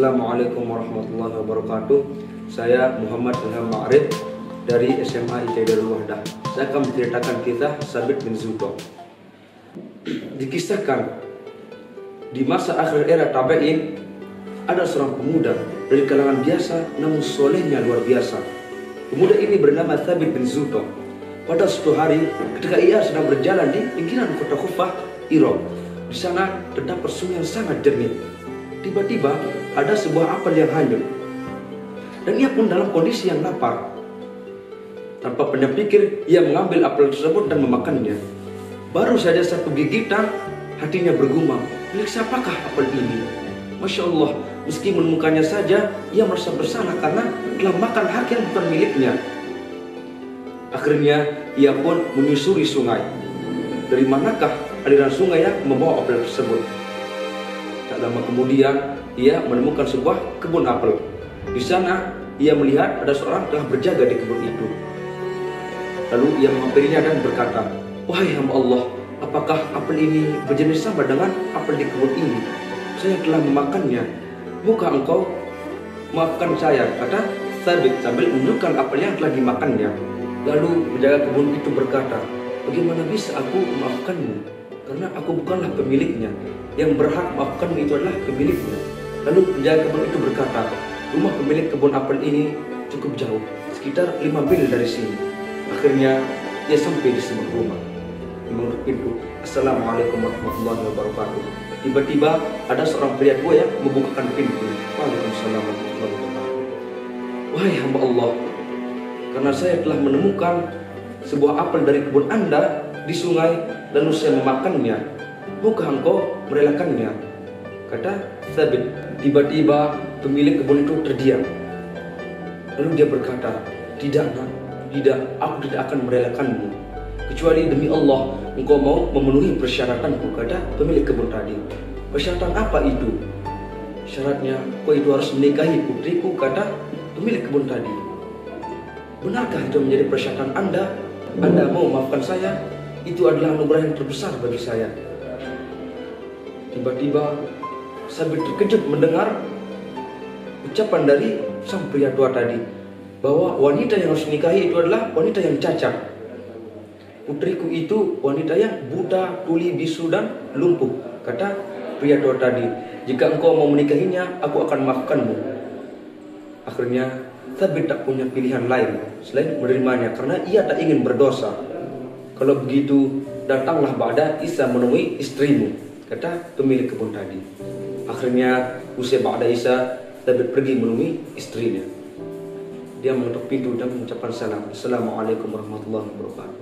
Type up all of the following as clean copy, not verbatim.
Assalamualaikum warahmatullahi wabarakatuh. Saya Muhammad Ilham Ma'arif dari SMA ITB Darul Wahdah. Saya akan menceritakan kisah Thabit bin Zubair. Dikisahkan di masa akhir era tabi'in ada seorang pemuda dari kalangan biasa namun solehnya luar biasa. Pemuda ini bernama Thabit bin Zubair. Pada suatu hari ketika ia sedang berjalan di pinggiran kota Kufah, Irak, di sana terdapat sungai yang sangat jernih. Tiba-tiba ada sebuah apel yang hanyut dan ia pun dalam kondisi yang lapar. Tanpa pernah pikir, ia mengambil apel tersebut dan memakannya. Baru saja satu gigitan, hatinya bergumam, milik siapakah apel ini? Masya Allah, meski menemukannya saja, ia merasa bersalah karena telah makan hak yang bukan miliknya. Akhirnya, ia pun menyusuri sungai. Dari manakah aliran sungai yang membawa apel tersebut? Tak lama kemudian, ia menemukan sebuah kebun apel. Di sana, ia melihat ada seorang telah berjaga di kebun itu. Lalu ia menghampirinya dan berkata, "Wahai hamba Allah, apakah apel ini berjenis sama dengan apel di kebun ini? Saya telah memakannya. Maukah engkau maafkan saya?" kata Thabit sambil menunjukkan apel yang telah dimakannya. Lalu penjaga kebun itu berkata, "Bagaimana bisa aku memaafkanmu? Karena aku bukanlah pemiliknya. Yang berhak maafkanmu itu adalah pemiliknya." Lalu penjaga kebun itu berkata, "Rumah pemilik kebun apel ini cukup jauh, sekitar 5 mil dari sini." Akhirnya ia sampai di sebuah rumah. Dia mengetuk pintu. "Assalamualaikum warahmatullahi wabarakatuh." Tiba-tiba ada seorang pria tua yang membukakan pintu. "Waalaikumsalam warahmatullahi wabarakatuh." "Wahai hamba Allah, karena saya telah menemukan sebuah apel dari kebun Anda di sungai, lalu saya memakannya. Maukah engkau merelakannya?" kata Thabit. Tiba-tiba pemilik kebun itu terdiam. Lalu dia berkata, "Tidak, nak, tidak, aku tidak akan merelakanmu. Kecuali demi Allah, engkau mau memenuhi persyaratanku," kata pemilik kebun tadi. "Persyaratan apa itu?" "Syaratnya, kau itu harus menikahi putriku," kata pemilik kebun tadi. "Benarkah itu menjadi persyaratan Anda? Anda mau maafkan saya? Itu adalah anugerah yang terbesar bagi saya." Tiba-tiba Thabit terkejut mendengar ucapan dari sang pria tua tadi bahwa wanita yang harus dinikahi itu adalah wanita yang cacat. "Putriku itu wanita yang buta, tuli, bisu, dan lumpuh," kata pria tua tadi. "Jika engkau mau menikahinya, aku akan maafkanmu." Akhirnya Thabit tak punya pilihan lain selain menerimanya karena ia tak ingin berdosa. "Kalau begitu, datanglah Ba'da Isa menemui istrimu," kata pemilik kebun tadi. Akhirnya usai Ba'da Isa, Thabit pergi menemui istrinya. Dia mengetuk pintu dan mengucapkan salam, "Assalamualaikum warahmatullahi wabarakatuh."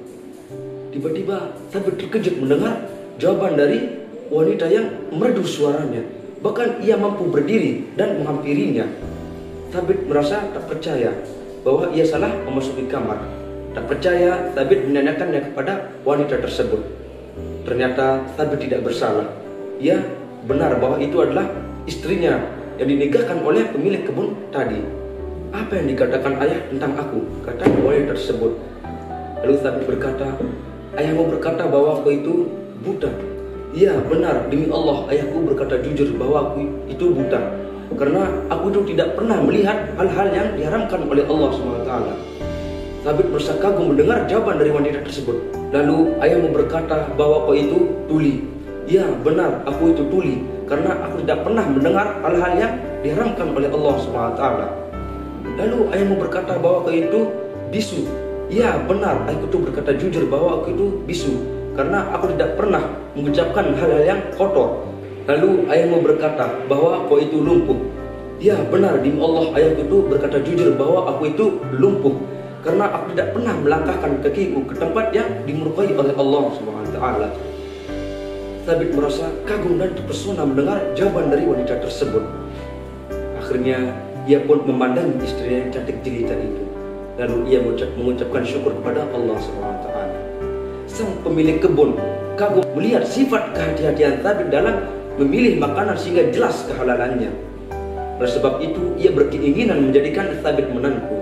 Tiba-tiba Thabit terkejut mendengar jawaban dari wanita yang merdu suaranya. Bahkan ia mampu berdiri dan menghampirinya. Thabit merasa tak percaya bahwa ia salah memasuki kamar. Tak percaya, Thabit menanyakannya kepada wanita tersebut. Ternyata Thabit tidak bersalah. Ia benar bahwa itu adalah istrinya yang dinikahkan oleh pemilik kebun tadi. "Apa yang dikatakan ayah tentang aku?" kata wanita tersebut. Lalu Thabit berkata, "Ayahmu berkata bahwa aku itu buta." "Iya, benar, demi Allah ayahku berkata jujur bahwa aku itu buta, karena aku itu tidak pernah melihat hal-hal yang diharamkan oleh Allah SWT." Thabit merasa kagum mendengar jawaban dari wanita tersebut. Lalu ayahmu berkata bahwa kau itu tuli. "Ya, benar, aku itu tuli, karena aku tidak pernah mendengar hal-hal yang diharamkan oleh Allah SWT." Lalu ayahmu berkata bahwa kau itu bisu. "Ya, benar, aku itu berkata jujur bahwa aku itu bisu, karena aku tidak pernah mengucapkan hal-hal yang kotor." Lalu ayahmu berkata bahwa kau itu lumpuh. "Ya, benar, demi Allah ayahku itu berkata jujur bahwa aku itu lumpuh, karena aku tidak pernah melangkahkan kakiku ke tempat yang dimurkai oleh Allah SWT." Thabit merasa kagum dan terpesona mendengar jawaban dari wanita tersebut. Akhirnya ia pun memandang istrinya yang cantik jelita itu. Lalu ia mengucapkan syukur kepada Allah SWT. Sang pemilik kebun kagum melihat sifat kehati-hatian Thabit dalam memilih makanan sehingga jelas kehalalannya. Oleh sebab itu ia berkeinginan menjadikan Thabit menantu.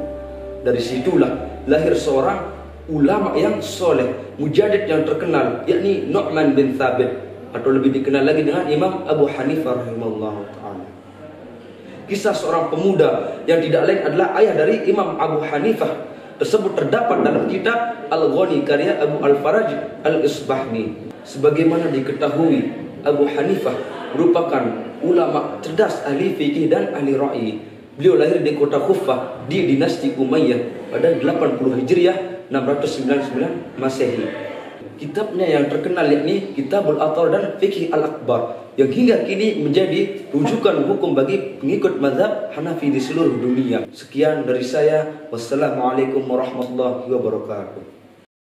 Dari situlah lahir seorang ulama yang soleh, mujadid yang terkenal, yakni Nu'man bin Thabit, atau lebih dikenal lagi dengan Imam Abu Hanifah rahimahullah ta'ala. kisah seorang pemuda yang tidak lain adalah ayah dari Imam Abu Hanifah. Tersebut terdapat dalam kitab Al-Ghani karya Abu Al-Faraj Al-Isbahni. Sebagaimana diketahui, Abu Hanifah merupakan ulama cerdas, ahli fikih dan ahli ra'i. Beliau lahir di kota Kufah di dinasti Umayyah pada 80 Hijriah 699 Masehi. Kitabnya yang terkenal yakni Kitabul Athar dan Fiqh Al-Akbar yang hingga kini menjadi rujukan hukum bagi pengikut mazhab Hanafi di seluruh dunia. Sekian dari saya. Wassalamualaikum warahmatullahi wabarakatuh.